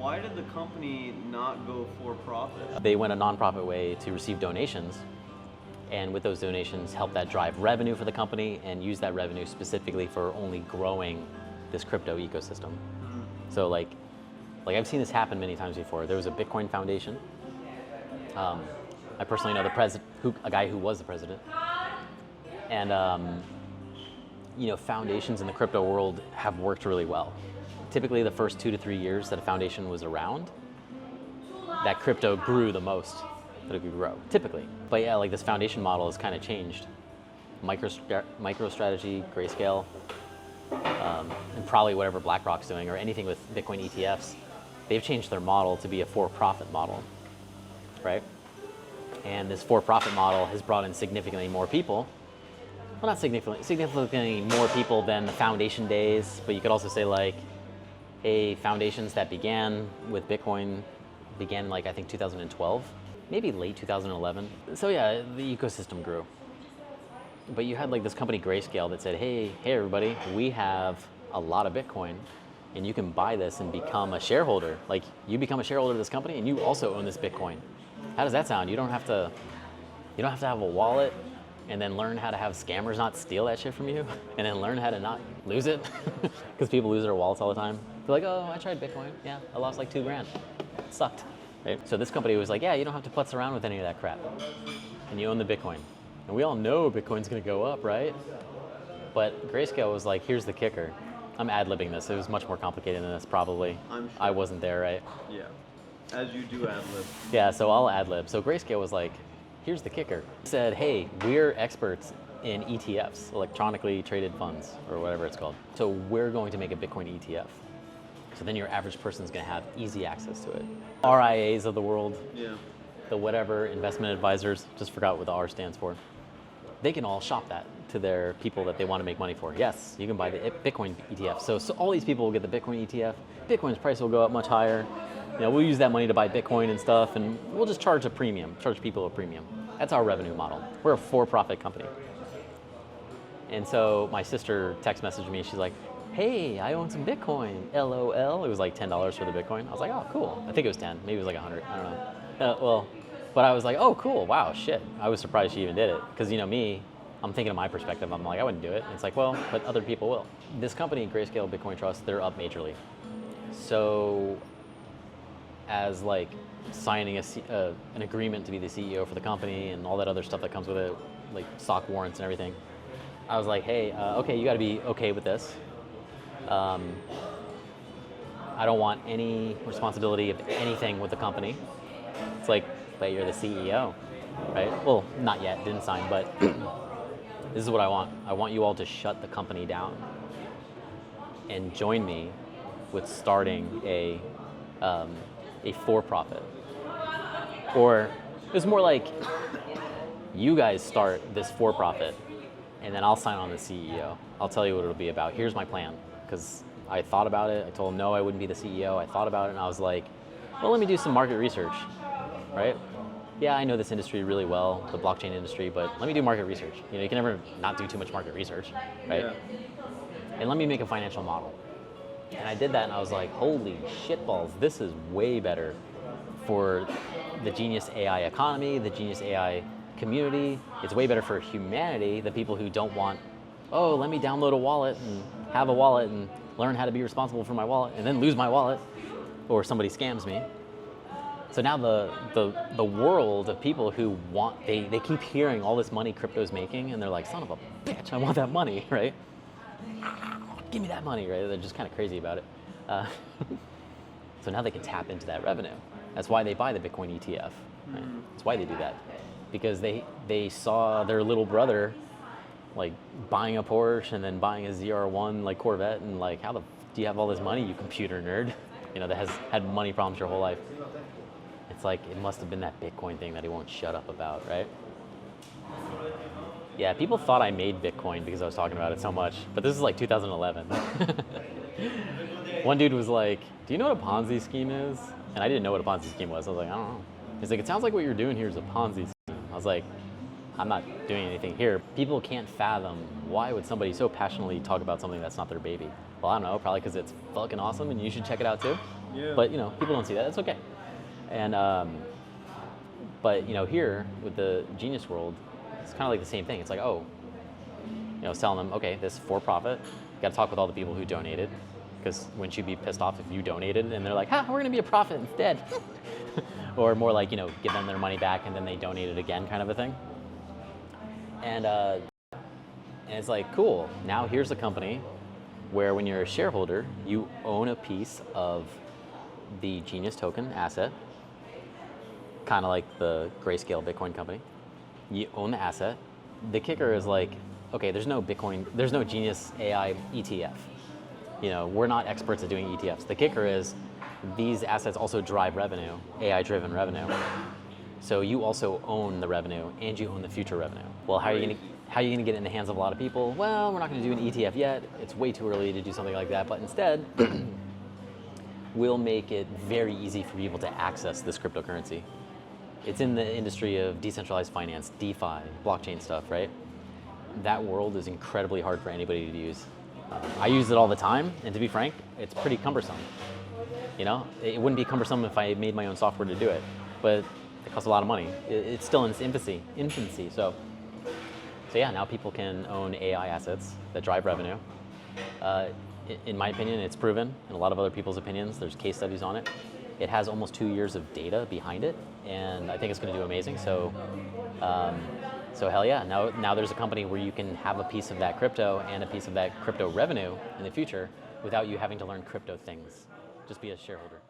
why did the company not go for profit? They went a nonprofit way to receive donations, and with those donations help that drive revenue for the company and use that revenue specifically for only growing this crypto ecosystem. So like I've seen this happen many times before. There was a Bitcoin Foundation. I personally know the president, a guy who was the president. And foundations in the crypto world have worked really well. Typically the first 2 to 3 years that a foundation was around, that crypto grew the most that it could grow, typically. But yeah, like this foundation model has kind of changed. MicroStrategy, Grayscale, and probably whatever BlackRock's doing or anything with Bitcoin ETFs, they've changed their model to be a for-profit model, right? And this for-profit model has brought in significantly more people. Well, not significantly more people than the foundation days, but you could also say like, hey, foundations that began with Bitcoin began in like, I think 2012, maybe late 2011. So yeah, the ecosystem grew. But you had like this company Grayscale that said, hey everybody, we have a lot of Bitcoin and you can buy this and become a shareholder. Like you become a shareholder of this company and you also own this Bitcoin. How does that sound? You don't have to have a wallet and then learn how to have scammers not steal that shit from you and then learn how to not lose it. Because people lose their wallets all the time. They're like, oh, I tried Bitcoin. Yeah, I lost like $2,000. It sucked. Right? So this company was like, yeah, you don't have to putz around with any of that crap. And you own the Bitcoin. And we all know Bitcoin's gonna go up, right? But Grayscale was like, here's the kicker. I'm ad-libbing this. It was much more complicated than this, probably. I'm sure. I wasn't there, right? Yeah, as you do ad-lib. Yeah, so I'll ad-lib. So Grayscale was like, here's the kicker. He said, hey, we're experts in ETFs, electronically traded funds, or whatever it's called. So we're going to make a Bitcoin ETF. So then your average person's gonna have easy access to it. RIAs of the world, Yeah. the whatever, investment advisors, just forgot what the R stands for. They can all shop that to their people that they want to make money for. Yes, you can buy the Bitcoin ETF. So all these people will get the Bitcoin ETF. Bitcoin's price will go up much higher. We'll use that money to buy Bitcoin and stuff, and we'll just charge people a premium. That's our revenue model. We're a for-profit company. And so my sister text messaged me. She's like, hey, I own some Bitcoin, LOL. It was like $10 for the Bitcoin. I was like, oh, cool. I think it was 10, maybe it was like 100, I don't know. But I was like, oh, cool, wow, shit. I was surprised she even did it. Because me, I'm thinking of my perspective. I'm like, I wouldn't do it. And it's like, well, but other people will. This company, Grayscale Bitcoin Trust, they're up majorly. So as like signing an agreement to be the CEO for the company and all that other stuff that comes with it, like stock warrants and everything, I was like, hey, okay, you gotta be okay with this. I don't want any responsibility of anything with the company. It's like, but you're the CEO, right? Well, not yet, didn't sign, but this is what I want. I want you all to shut the company down and join me with starting a for-profit. Or it was more like, you guys start this for-profit and then I'll sign on the CEO. I'll tell you what it'll be about. Here's my plan. Because I thought about it. I told him, no, I wouldn't be the CEO. I thought about it and I was like, well, let me do some market research, right? Yeah, I know this industry really well, the blockchain industry, but let me do market research. You can never not do too much market research, right? Yeah. And let me make a financial model. And I did that and I was like, holy shitballs, this is way better for the Genius AI economy, the Genius AI community. It's way better for humanity, the people who don't want, oh, let me download a wallet and have a wallet and learn how to be responsible for my wallet and then lose my wallet or somebody scams me. So now the world of people who want, they keep hearing all this money crypto's making and they're like, son of a bitch, I want that money, right? Give me that money, right? They're just kind of crazy about it. So now they can tap into that revenue. That's why they buy the Bitcoin ETF. Right? That's why they do that. Because they saw their little brother like buying a Porsche and then buying a ZR1 like Corvette and like, how the do you have all this money, you computer nerd? That has had money problems your whole life. It's like, it must have been that Bitcoin thing that he won't shut up about, right? Yeah, people thought I made Bitcoin because I was talking about it so much, but this is like 2011. One dude was like, do you know what a Ponzi scheme is? And I didn't know what a Ponzi scheme was. I was like, I don't know. He's like, it sounds like what you're doing here is a Ponzi scheme. I was like, I'm not doing anything here. People can't fathom, why would somebody so passionately talk about something that's not their baby? Well, I don't know, probably because it's fucking awesome and you should check it out too. Yeah. But people don't see that. It's okay. And but here with the Genius World, it's kind of like the same thing. It's like, oh, it's telling them, okay, this is for profit. You got to talk with all the people who donated, because wouldn't you be pissed off if you donated and they're like, we're going to be a profit instead? Or more like, give them their money back and then they donate it again, kind of a thing. And it's like, cool. Now here's a company where when you're a shareholder, you own a piece of the Genius token asset, kind of like the Grayscale Bitcoin company. You own the asset. The kicker is like, okay, there's no Genius AI ETF. We're not experts at doing ETFs. The kicker is these assets also drive revenue, AI-driven revenue. So you also own the revenue and you own the future revenue. Well, how are you going to get it in the hands of a lot of people? Well, we're not going to do an ETF yet. It's way too early to do something like that. But instead, we'll make it very easy for people to access this cryptocurrency. It's in the industry of decentralized finance, DeFi, blockchain stuff, right? That world is incredibly hard for anybody to use. I use it all the time, and to be frank, it's pretty cumbersome. It wouldn't be cumbersome if I made my own software to do it, but it costs a lot of money. It's still in its infancy. So yeah, now people can own AI assets that drive revenue. In my opinion, it's proven. In a lot of other people's opinions, there's case studies on it. It has almost 2 years of data behind it, and I think it's going to do amazing. So hell yeah, now there's a company where you can have a piece of that crypto and a piece of that crypto revenue in the future without you having to learn crypto things. Just be a shareholder.